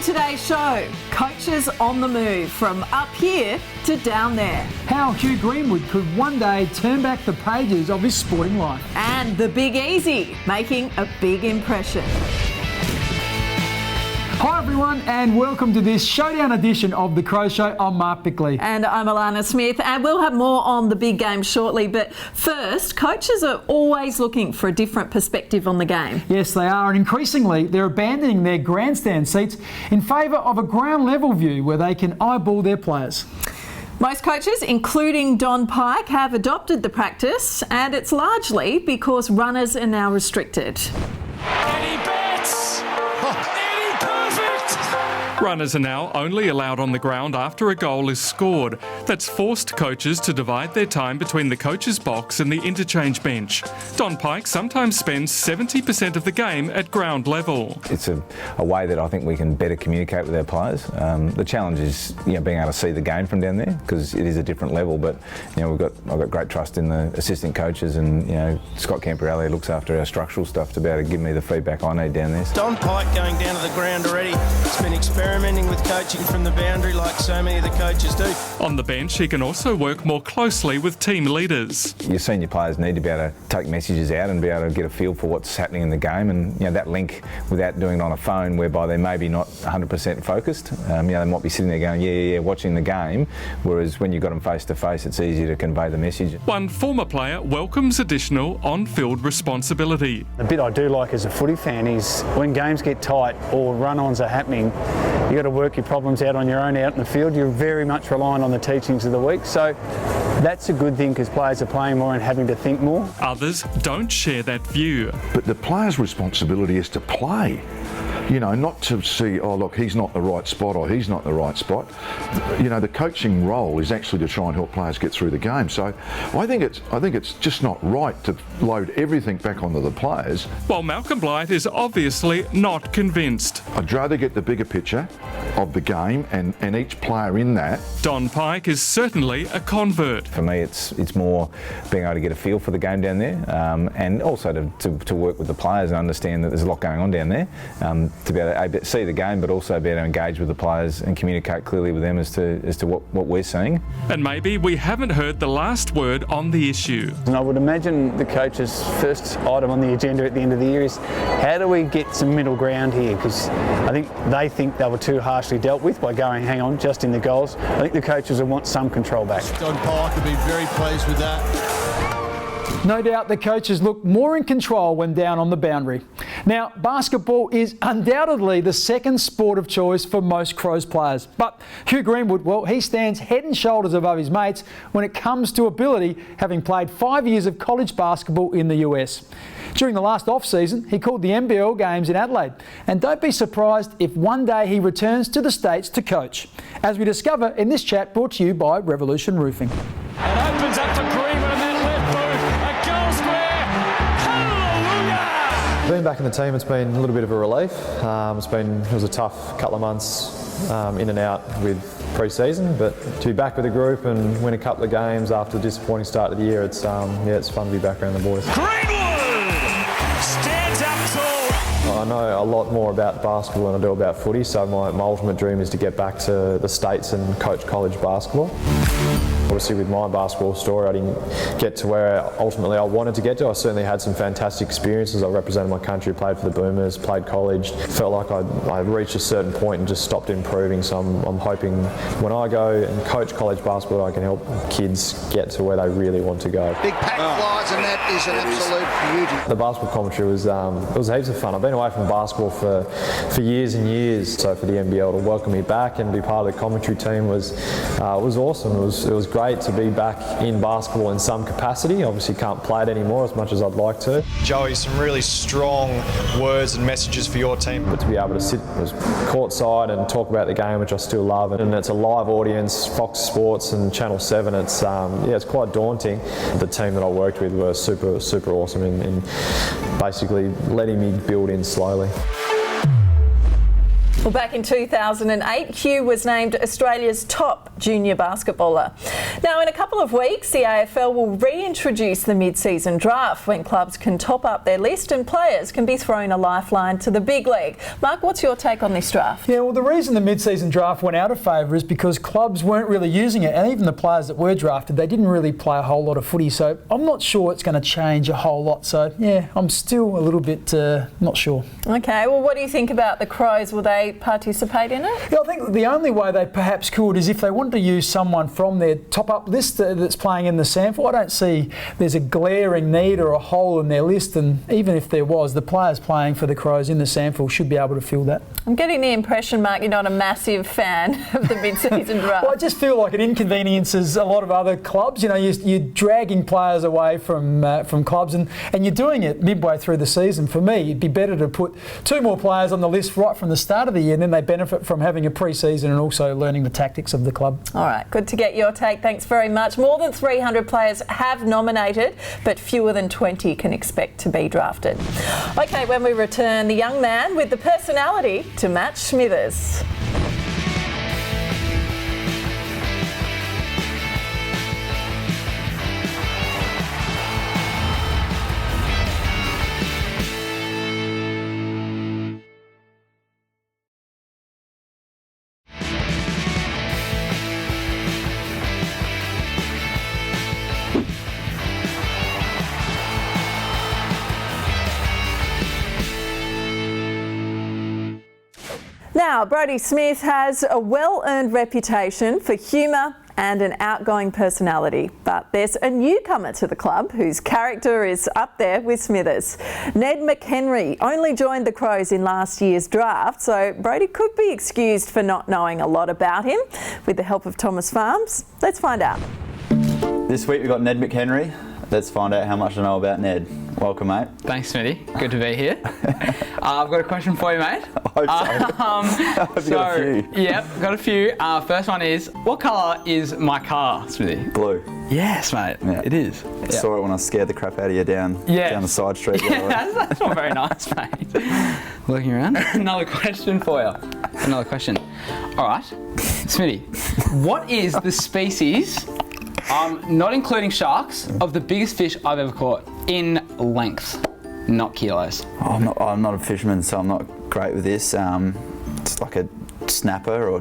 today's show, coaches on the move from up here to down there. How Hugh Greenwood could one day turn back the pages of his sporting life. And the Big Easy making a big impression. Hi everyone and welcome to this showdown edition of The Crow Show. I'm Mark Bickley. And I'm Alana Smith, and we'll have more on the big game shortly, but first, coaches are always looking for a different perspective on the game. Yes, they are, and increasingly they're abandoning their grandstand seats in favour of a ground level view where they can eyeball their players. Most coaches, including Don Pike, have adopted the practice, and it's largely because runners are now restricted. Eddie Betts! Eddie perfect! Runners are now only allowed on the ground after a goal is scored. That's forced coaches to divide their time between the coach's box and the interchange bench. Don Pike sometimes spends 70% of the game at ground level. It's a way that I think we can better communicate with our players. The challenge is being able to see the game from down there because it is a different level. But I've got great trust in the assistant coaches, and Scott Camperelli looks after our structural stuff to be able to give me the feedback I need down there. Don Pike going down to the ground already. He's been experimenting with coaching from the boundary like so many of the coaches do. On the bench, he can also work more closely with team leaders. Your senior players need to be able to take messages out and be able to get a feel for what's happening in the game, and that link without doing it on a phone whereby they're maybe not 100% focused. They might be sitting there going, yeah, watching the game, whereas when you've got them face to face, it's easier to convey the message. One former player welcomes additional on-field responsibility. The bit I do like as a footy fan is when games get tight or run-ons are happening, you've got to work your problems out on your own out in the field. You're very much relying on the teachings of the week. So that's a good thing because players are playing more and having to think more. Others don't share that view. But the player's responsibility is to play. Not to see, oh look, he's not the right spot or he's not the right spot. The coaching role is actually to try and help players get through the game. So I think it's just not right to load everything back onto the players. While Malcolm Blight is obviously not convinced. I'd rather get the bigger picture of the game and each player in that. Don Pike is certainly a convert. For me, it's more being able to get a feel for the game down there, and also to work with the players and understand that there's a lot going on down there. To be able to see the game, but also be able to engage with the players and communicate clearly with them as to what we're seeing. And maybe we haven't heard the last word on the issue. And I would imagine the coach's first item on the agenda at the end of the year is how do we get some middle ground here? Because I think they were too harshly dealt with by going, hang on, just in the goals. I think the coaches will want some control back. Don Pike will be very pleased with that. No doubt the coaches look more in control when down on the boundary. Now, basketball is undoubtedly the second sport of choice for most Crows players. But Hugh Greenwood, well, he stands head and shoulders above his mates when it comes to ability, having played 5 years of college basketball in the US. During the last off-season, he called the NBL games in Adelaide. And don't be surprised if one day he returns to the States to coach. As we discover in this chat brought to you by Revolution Roofing. It opens up for Greenwood and that left boot. A goal square. Hallelujah! Being back in the team, it's been a little bit of a relief. It was a tough couple of months in and out with pre-season, but to be back with the group and win a couple of games after the disappointing start of the year, it's fun to be back around the boys. Greenwood stands up tall. I know a lot more about basketball than I do about footy, so my ultimate dream is to get back to the States and coach college basketball. Obviously with my basketball story, I didn't get to where ultimately I wanted to get to. I certainly had some fantastic experiences. I represented my country, played for the Boomers, played college. Felt like I reached a certain point and just stopped improving. So I'm hoping when I go and coach college basketball, I can help kids get to where they really want to go. Big pack flies, and that is an absolute beauty. The basketball commentary was heaps of fun. I've been away from basketball for years and years. So for the NBL to welcome me back and be part of the commentary team was awesome. It was great to be back in basketball in some capacity. Obviously can't play it anymore as much as I'd like to. Joey, some really strong words and messages for your team. But to be able to sit courtside and talk about the game, which I still love, and it's a live audience, Fox Sports and Channel 7, it's quite daunting. The team that I worked with were super, super awesome in basically letting me build in slowly. Well, back in 2008, Hugh was named Australia's top junior basketballer. Now, in a couple of weeks, the AFL will reintroduce the mid-season draft when clubs can top up their list and players can be thrown a lifeline to the big league. Mark, what's your take on this draft? Yeah, well, the reason the mid-season draft went out of favour is because clubs weren't really using it, and even the players that were drafted, they didn't really play a whole lot of footy, so I'm not sure it's going to change a whole lot. So, yeah, I'm still a little bit not sure. OK, well, what do you think about the Crows? Will they participate in it? Yeah, I think the only way they perhaps could is if they wanted to use someone from their top-up list that's playing in the sample. I don't see there's a glaring need or a hole in their list, and even if there was, the players playing for the Crows in the sample should be able to fill that. I'm getting the impression, Mark, you're not a massive fan of the mid-season draft. Well, I just feel like it inconveniences a lot of other clubs. You know, you're dragging players away from clubs, and you're doing it midway through the season. For me, it'd be better to put 2 more players on the list right from the start of the year, and then they benefit from having a pre-season and also learning the tactics of the club. All right, good to get your take. Thanks very much. More than 300 players have nominated, but fewer than 20 can expect to be drafted. OK, when we return, the young man with the personality to match Smithers. Now, Brodie Smith has a well-earned reputation for humour and an outgoing personality, but there's a newcomer to the club whose character is up there with Smithers. Ned McHenry only joined the Crows in last year's draft, so Brodie could be excused for not knowing a lot about him. With the help of Thomas Farms, let's find out. This week we've got Ned McHenry. Let's find out how much I know about Ned. Welcome, mate. Thanks, Smitty. Good to be here. I've got a question for you, mate. I hope so. Got a few. Yep, got a few. First one is, what colour is my car, Smitty? Blue. Yes, mate. Yeah. It is. I saw it when I scared the crap out of you down the side street. Yeah, that's not very nice, mate. Looking around. Another question for you. Another question. All right, Smitty, what is the species, not including sharks, of the biggest fish I've ever caught in length, not kilos? I'm not a fisherman, so I'm not great with this. It's like a snapper or...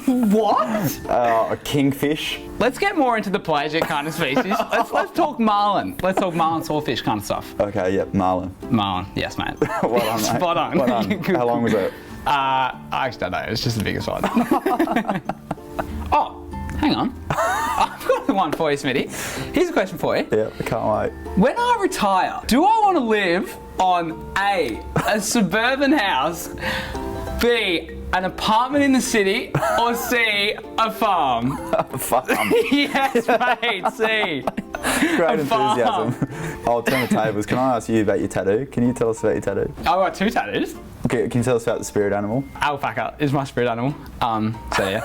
What? A kingfish. Let's get more into the pleasure kind of species. Let's talk marlin. Let's talk marlin, swordfish kind of stuff. Okay, yep, marlin. Marlin, yes, mate. Well done, mate. Spot on. Well done. How long was it? I actually don't know. It's just the biggest one. Oh, hang on. I've got one for you, Smitty. Here's a question for you. Yeah, I can't wait. When I retire, do I want to live on A, a suburban house, B, an apartment in the city, or C, a farm? A farm. Yes, mate, C. Great enthusiasm. I'll turn the tables. Can I ask you about your tattoo? Can you tell us about your tattoo? I've got 2 tattoos. Okay, can you tell us about the spirit animal? Alpaca is my spirit animal. So yeah,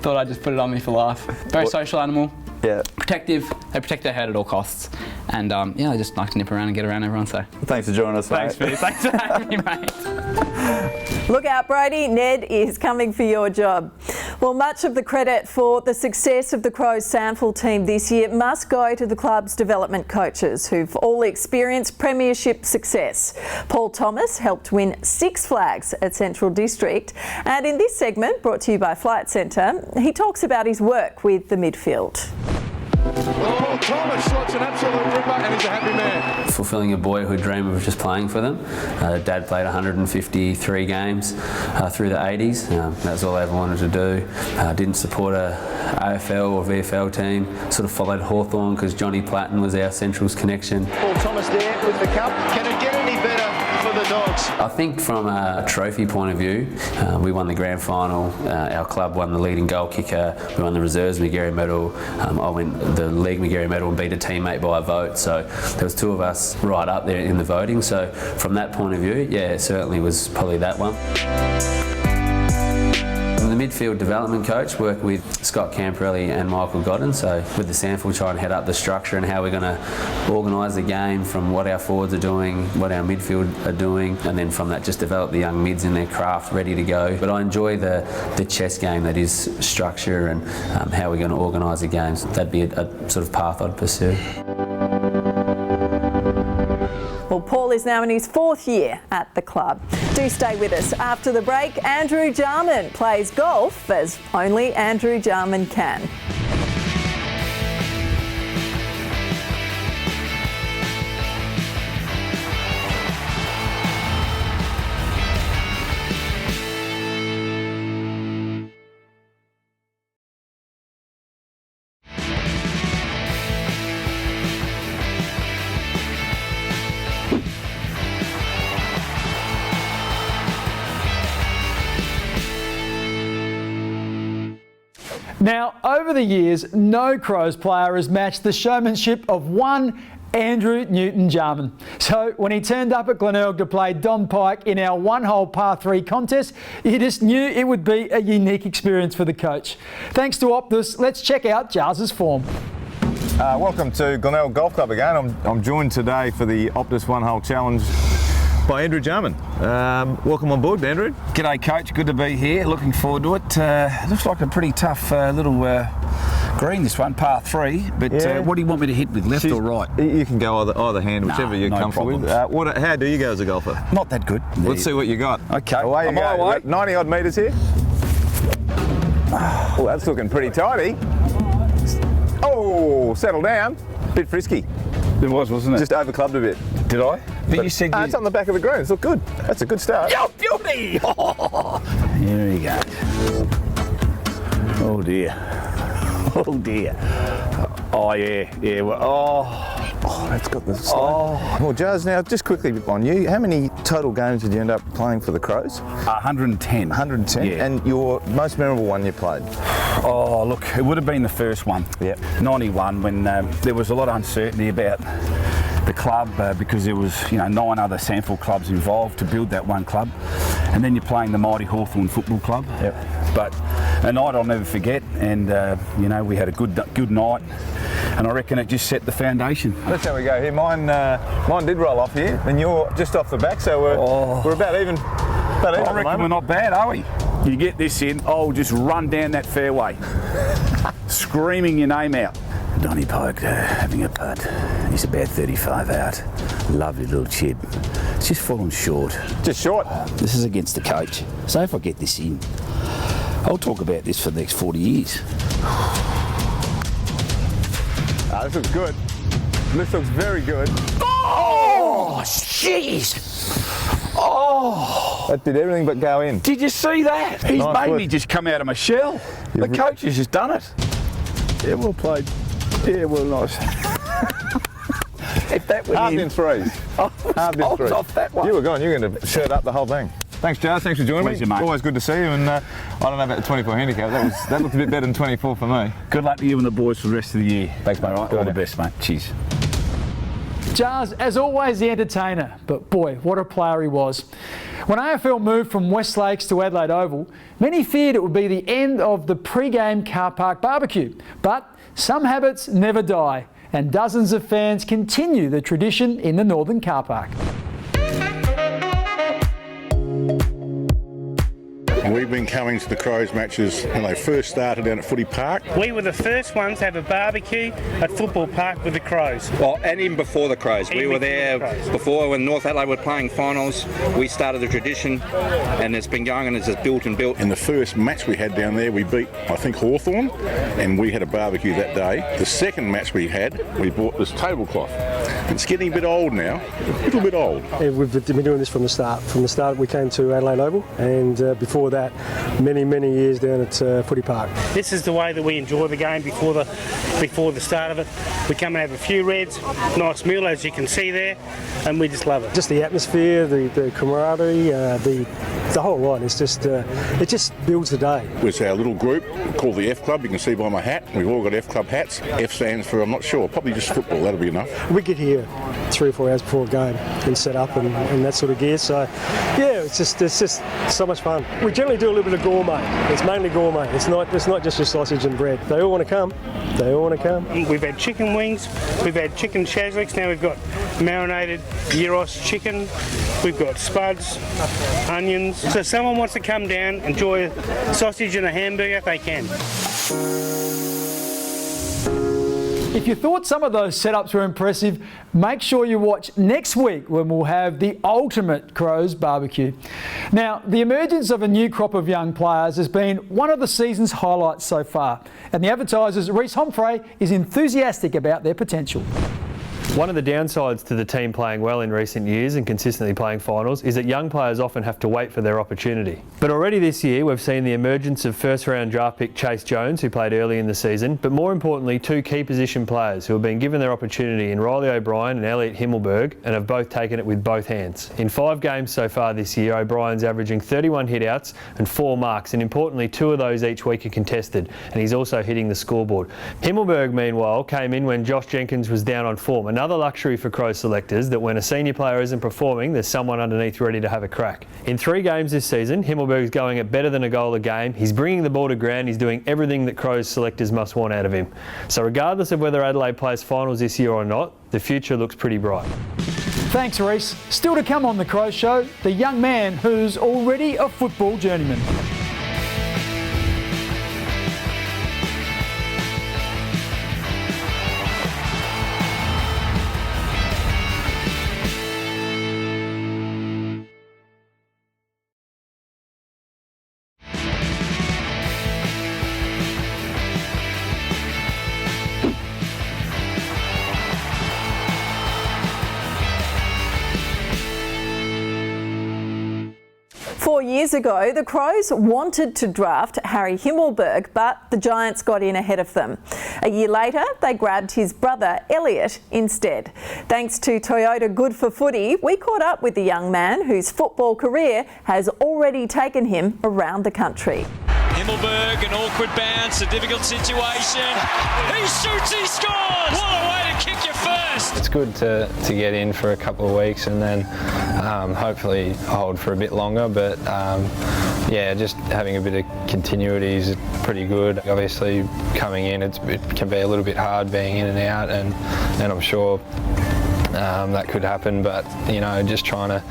thought I'd just put it on me for life. Very social animal. Yeah. Protective. They protect their herd at all costs. And I just like to nip around and get around everyone. So. Well, thanks for joining us, mate. Thanks, Pete. Thanks for having me, mate. Look out, Brodie. Ned is coming for your job. Well, much of the credit for the success of the Crows sample team this year must go to the club's development coaches, who've all experienced premiership success. Paul Thomas helped win 6 flags at Central District. And in this segment, brought to you by Flight Centre, he talks about his work with the midfield. Oh, Thomas shot's an absolute ripper and he's a happy man. Fulfilling a boyhood dream of just playing for them. Dad played 153 games through the 80s. That's all I ever wanted to do. Didn't support a AFL or VFL team. Sort of followed Hawthorn because Johnny Platten was our Central's connection. Paul Thomas there with the cup. Can it get any better for the Dogs? I think from a trophy point of view, we won the grand final. Our club won the leading goal kicker. We won the reserves McGarry medal. I went the league McGarry medal and beat a teammate by a vote. So there was 2 of us right up there in the voting. So from that point of view, yeah, it certainly was probably that one. The midfield development coach, work with Scott Camperelli and Michael Godden. So with the sample, try and head up the structure and how we're going to organise the game from what our forwards are doing, what our midfield are doing, and then from that just develop the young mids in their craft ready to go. But I enjoy the chess game that is structure and how we're going to organise the games. That'd be a sort of path I'd pursue. Well, Paul is now in his 4th year at the club. Do stay with us. After the break, Andrew Jarman plays golf as only Andrew Jarman can. Now, over the years, no Crows player has matched the showmanship of one Andrew Newton-Jarman. So when he turned up at Glenelg to play Don Pike in our one-hole par 3 contest, you just knew it would be a unique experience for the coach. Thanks to Optus, let's check out Jars's form. Welcome to Glenelg Golf Club again. I'm joined today for the Optus One-Hole Challenge by Andrew Jarman. Welcome on board, Andrew. G'day, Coach. Good to be here. Looking forward to it. Looks like a pretty tough little green, this one, par 3. But what do you want me to hit with, left or right? You can go either hand, whichever you're comfortable with. How do you go as a golfer? Not that good. Let's see what you got. Okay. Away you go. 90 odd metres here. Oh, that's looking pretty tidy. Oh, settle down. Bit frisky. It was, wasn't it? Just overclubbed a bit. Did I? But you said it's on the back of the green. It's look good. That's a good start. Yo, beauty! Here we go. Oh dear. Oh dear. Oh yeah. Oh, that's got the slow. Well, Jars, now just quickly on you. How many total games did you end up playing for the Crows? 110. 110. Yeah. And your most memorable one you played? Oh, look, it would have been the first one. Yep. 91, when there was a lot of uncertainty about the club because there was 9 other sample clubs involved to build that one club, and then you're playing the mighty Hawthorn Football Club. Yep. But a night I'll never forget, and we had a good night, and I reckon it just set the foundation. That's how we go here. Mine did roll off here, and you're just off the back, so we're about even. I reckon we're not bad, are we? You get this in, I'll just run down that fairway, screaming your name out. Donny Pike having a putt. He's about 35 out. Lovely little chip. It's just fallen short. Just short? This is against the coach. So if I get this in, I'll talk about this for the next 40 years. This looks good. This looks very good. Oh, jeez! Oh! That did everything but go in. Did you see that? He's Nice made work. me just come out of my shell. The coach has just done it. Yeah, well played. Yeah, well, nice. If that went Halved in threes. Halved in threes. Off that one. You were gone. You're going to shirt up the whole thing. Thanks, Jars. Thanks for joining Pleasure, me. mate. Always good to see you. And I don't know about the 24 handicap. That looked a bit better than 24 for me. Good luck to you and the boys for the rest of the year. Thanks, mate. All right, Good all on the you. best, mate. Cheers. Jars, as always, the entertainer, but boy, what a player he was. When AFL moved from West Lakes to Adelaide Oval, many feared it would be the end of the pre-game car park barbecue. But some habits never die, and dozens of fans continue the tradition in the Northern car park. We've been coming to the Crows matches when they first started down at Footy Park. We were the first ones to have a barbecue at Football Park with the Crows. Well, and even before the Crows. We were there before when North Adelaide were playing finals. We started the tradition and it's been going and it's just built and built. In the first match we had down there, we beat, I think, Hawthorn, and we had a barbecue that day. The second match we had, we bought this tablecloth. It's getting a bit old now, a little bit old. Yeah, we've been doing this from the start. From the start we came to Adelaide Oval, and before that, many years down at Footy Park. This is the way that we enjoy the game before the start of it. We come and have a few reds, nice meal as you can see there, and we just love it. Just the atmosphere, the camaraderie, the whole lot. It's just it just builds the day. It's our little group called the F Club. You can see by my hat. We've all got F Club hats. F stands for, I'm not sure, probably just football. That'll be enough. We get here 3 or 4 hours before a game and set up and that sort of gear. So yeah, it's just so much fun. We generally do a little bit of gourmet. It's mainly gourmet. It's not just your sausage and bread. They all want to come. They all want to come. We've had chicken wings. We've had chicken shazliks. Now we've got marinated gyros chicken. We've got spuds, onions. So if someone wants to come down, enjoy a sausage and a hamburger, they can. If you thought some of those setups were impressive, make sure you watch next week when we'll have the ultimate Crows barbecue. Now, the emergence of a new crop of young players has been one of the season's highlights so far, and the advertisers' Reece Humphrey is enthusiastic about their potential. One of the downsides to the team playing well in recent years and consistently playing finals is that young players often have to wait for their opportunity. But already this year we've seen the emergence of first-round draft pick Chase Jones, who played early in the season, but more importantly 2 key position players who have been given their opportunity in Riley O'Brien and Elliott Himmelberg, and have both taken it with both hands. In 5 games so far this year, O'Brien's averaging 31 hitouts and 4 marks, and importantly 2 of those each week are contested, and he's also hitting the scoreboard. Himmelberg, meanwhile, came in when Josh Jenkins was down on form. Another luxury for Crows selectors, that when a senior player isn't performing, there's someone underneath ready to have a crack. In 3 games this season, Himmelberg's going at better than a goal a game. He's bringing the ball to ground. He's doing everything that Crows selectors must want out of him. So regardless of whether Adelaide plays finals this year or not, the future looks pretty bright. Thanks, Reece. Still to come on the Crows Show, the young man who's already a football journeyman. Years ago, the Crows wanted to draft Harry Himmelberg, but the Giants got in ahead of them. A year later, they grabbed his brother Elliott instead. Thanks to Toyota Good for Footy, we caught up with the young man whose football career has already taken him around the country. Himmelberg, an awkward bounce, a difficult situation. He shoots, he scores! What a way to kick your first! It's good to get in for a couple of weeks and then hopefully hold for a bit longer, but yeah, just having a bit of continuity is pretty good. Obviously coming in, it can be a little bit hard being in and out, and I'm sure that could happen, but you know, just trying to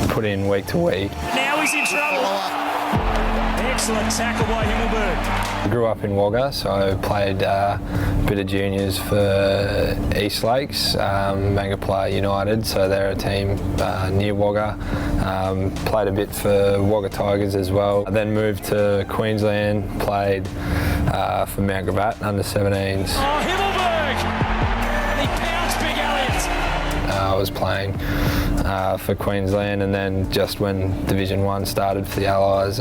put in week to week. Now he's in trouble. Excellent tackle by Himmelberg. I grew up in Wagga, so I played a bit of juniors for East Lakes, Mangapla United, so they're a team near Wagga. Played a bit for Wagga Tigers as well. I then moved to Queensland, played for Mount Gravatt under 17s. Oh, Himmelberg! He pounced Big Elliott. I was playing for Queensland, and then just when Division 1 started for the Allies,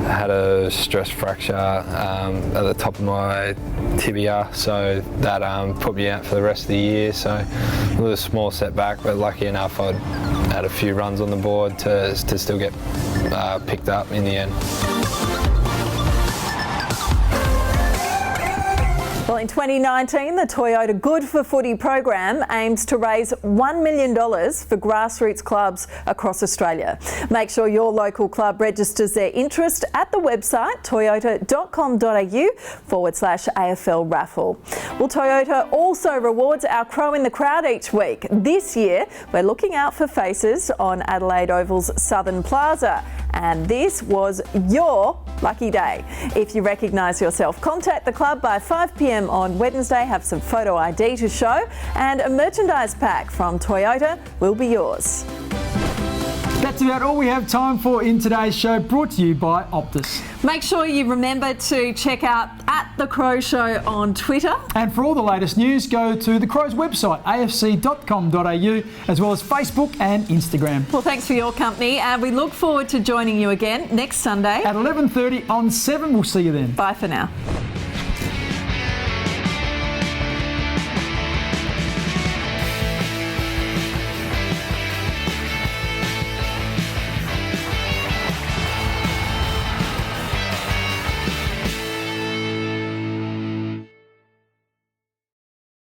had a stress fracture at the top of my tibia, so that put me out for the rest of the year. So a little small setback, but lucky enough I had a few runs on the board to still get picked up in the end. Well, in 2019, the Toyota Good for Footy program aims to raise $1 million for grassroots clubs across Australia. Make sure your local club registers their interest at the website toyota.com.au/AFL raffle. Well, Toyota also rewards our Crow in the Crowd each week. This year, we're looking out for faces on Adelaide Oval's Southern Plaza, and this was your lucky day. If you recognise yourself, contact the club by 5 p.m. on Wednesday, have some photo ID to show, and a merchandise pack from Toyota will be yours. That's about all we have time for in today's show, brought to you by Optus. Make sure you remember to check out @The Crow Show on Twitter. And for all the latest news, go to the Crow's website, afc.com.au, as well as Facebook and Instagram. Well, thanks for your company, and we look forward to joining you again next Sunday at 11:30 on 7. We'll see you then. Bye for now.